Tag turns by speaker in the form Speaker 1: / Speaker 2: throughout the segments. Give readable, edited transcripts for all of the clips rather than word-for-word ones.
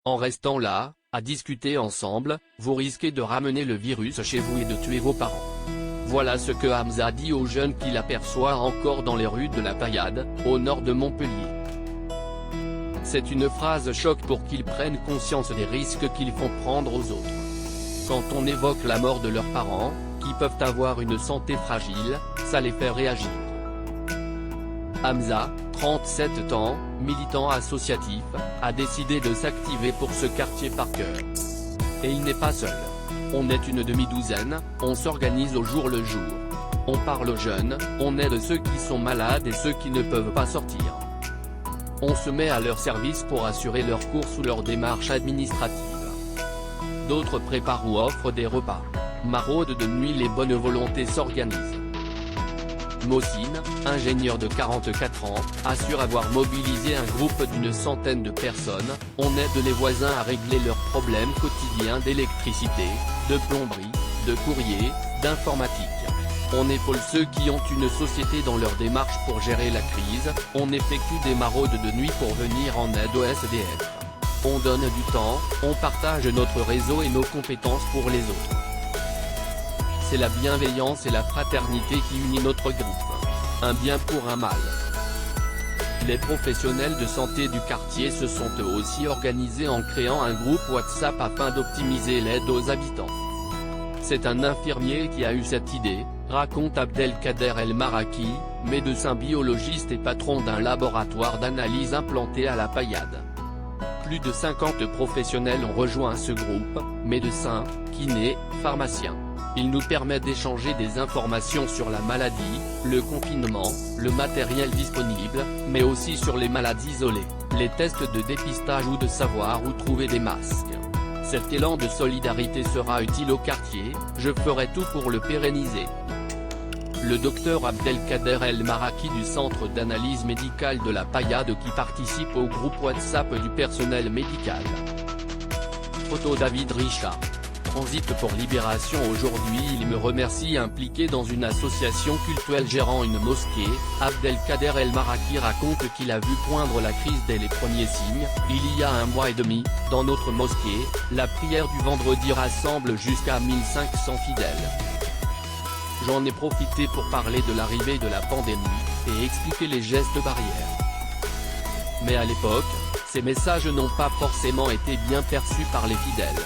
Speaker 1: En restant là, à discuter ensemble, vous risquez de ramener le virus chez vous et de tuer vos parents. Voilà ce que Hamza dit aux jeunes qu'il aperçoit encore dans les rues de la Paillade, au nord de Montpellier. C'est une phrase choc pour qu'ils prennent conscience des risques qu'ils font prendre aux autres. Quand on évoque la mort de leurs parents, qui peuvent avoir une santé fragile, ça les fait réagir. Hamza, 37 ans, militant associatif, a décidé de s'activer pour ce quartier par cœur. Et il n'est pas seul. On est une demi-douzaine, on s'organise au jour le jour. On parle aux jeunes, on aide ceux qui sont malades et ceux qui ne peuvent pas sortir. On se met à leur service pour assurer leurs courses ou leurs démarches administratives. D'autres préparent ou offrent des repas. Maraude de nuit, les bonnes volontés s'organisent. Mohsin, ingénieur de 44 ans, assure avoir mobilisé un groupe d'une centaine de personnes. On aide les voisins à régler leurs problèmes quotidiens d'électricité, de plomberie, de courrier, d'informatique. On épaule ceux qui ont une société dans leur démarche pour gérer la crise. On effectue des maraudes de nuit pour venir en aide aux SDF. On donne du temps, on partage notre réseau et nos compétences pour les autres. C'est la bienveillance et la fraternité qui unit notre groupe. Un bien pour un mal. Les professionnels de santé du quartier se sont eux aussi organisés en créant un groupe WhatsApp afin d'optimiser l'aide aux habitants. C'est un infirmier qui a eu cette idée, raconte Abdelkader El Maraki, médecin biologiste et patron d'un laboratoire d'analyse implanté à la Paillade. Plus de 50 professionnels ont rejoint ce groupe, médecins, kinés, pharmaciens. Il nous permet d'échanger des informations sur la maladie, le confinement, le matériel disponible, mais aussi sur les malades isolés, les tests de dépistage ou de savoir où trouver des masques. Cet élan de solidarité sera utile au quartier, je ferai tout pour le pérenniser. Le docteur Abdelkader El Maraki du centre d'analyse médicale de la Paillade qui participe au groupe WhatsApp du personnel médical. Photo David Richard. Transit pour Libération. Aujourd'hui il me remercie. Impliqué dans une association cultuelle gérant une mosquée, Abdelkader El Maraki raconte qu'il a vu poindre la crise dès les premiers signes. Il y a 1 mois et demi, dans notre mosquée, la prière du vendredi rassemble jusqu'à 1500 fidèles. J'en ai profité pour parler de l'arrivée de la pandémie, et expliquer les gestes barrières. Mais à l'époque, ces messages n'ont pas forcément été bien perçus par les fidèles.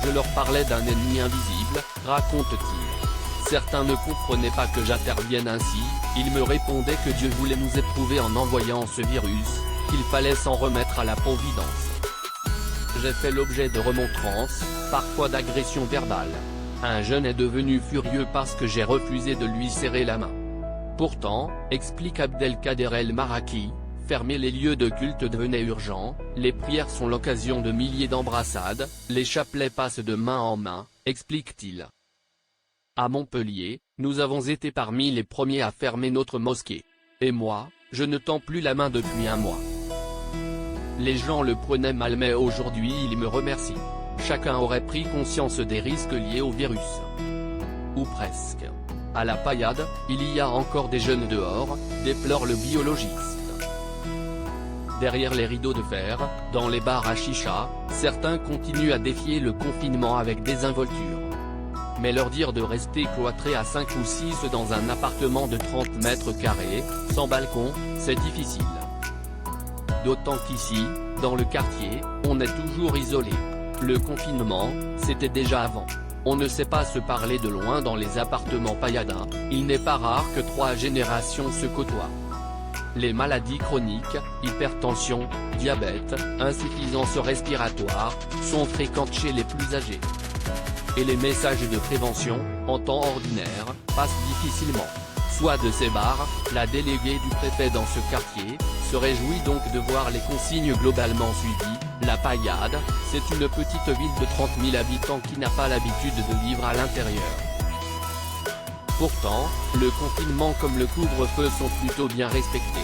Speaker 1: Je leur parlais d'un ennemi invisible, raconte-t-il. Certains ne comprenaient pas que j'intervienne ainsi, ils me répondaient que Dieu voulait nous éprouver en envoyant ce virus, qu'il fallait s'en remettre à la providence. J'ai fait l'objet de remontrances, parfois d'agressions verbales. Un jeune est devenu furieux parce que j'ai refusé de lui serrer la main. Pourtant, explique Abdelkader El Maraki, fermer les lieux de culte devenait urgent, les prières sont l'occasion de milliers d'embrassades, les chapelets passent de main en main, explique-t-il. À Montpellier, nous avons été parmi les premiers à fermer notre mosquée. Et moi, je ne tends plus la main depuis 1 mois. Les gens le prenaient mal mais aujourd'hui ils me remercient. Chacun aurait pris conscience des risques liés au virus. Ou presque. À la Paillade, il y a encore des jeunes dehors, déplore le biologiste. Derrière les rideaux de fer, dans les bars à chicha, certains continuent à défier le confinement avec désinvolture. Mais leur dire de rester cloîtrés à 5 ou 6 dans un appartement de 30 mètres carrés, sans balcon, c'est difficile. D'autant qu'ici, dans le quartier, on est toujours isolé. Le confinement, c'était déjà avant. On ne sait pas se parler de loin dans les appartements pailladins, il n'est pas rare que 3 générations se côtoient. Les maladies chroniques, hypertension, diabète, insuffisance respiratoire, sont fréquentes chez les plus âgés. Et les messages de prévention, en temps ordinaire, passent difficilement. Soit de ces bars, la déléguée du préfet dans ce quartier, se réjouit donc de voir les consignes globalement suivies. La Paillade, c'est une petite ville de 30 000 habitants qui n'a pas l'habitude de vivre à l'intérieur. Pourtant, le confinement comme le couvre-feu sont plutôt bien respectés.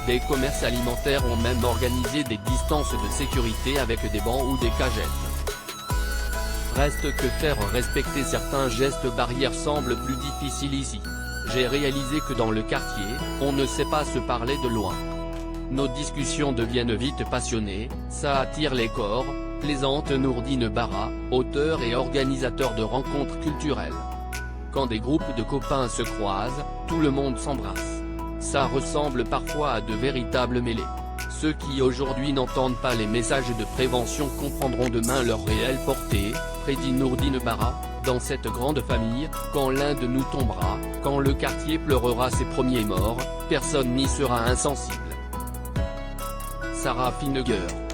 Speaker 1: Des commerces alimentaires ont même organisé des distances de sécurité avec des bancs ou des cagettes. Reste que faire respecter certains gestes barrières semble plus difficile ici. J'ai réalisé que dans le quartier, on ne sait pas se parler de loin. Nos discussions deviennent vite passionnées, ça attire les corps, plaisante Nourdine Bara, auteur et organisateur de rencontres culturelles. Quand des groupes de copains se croisent, tout le monde s'embrasse. Ça ressemble parfois à de véritables mêlées. Ceux qui aujourd'hui n'entendent pas les messages de prévention comprendront demain leur réelle portée, prédit Nourdine Bara. Dans cette grande famille, quand l'un de nous tombera, quand le quartier pleurera ses premiers morts, personne n'y sera insensible. Sarah Fineger.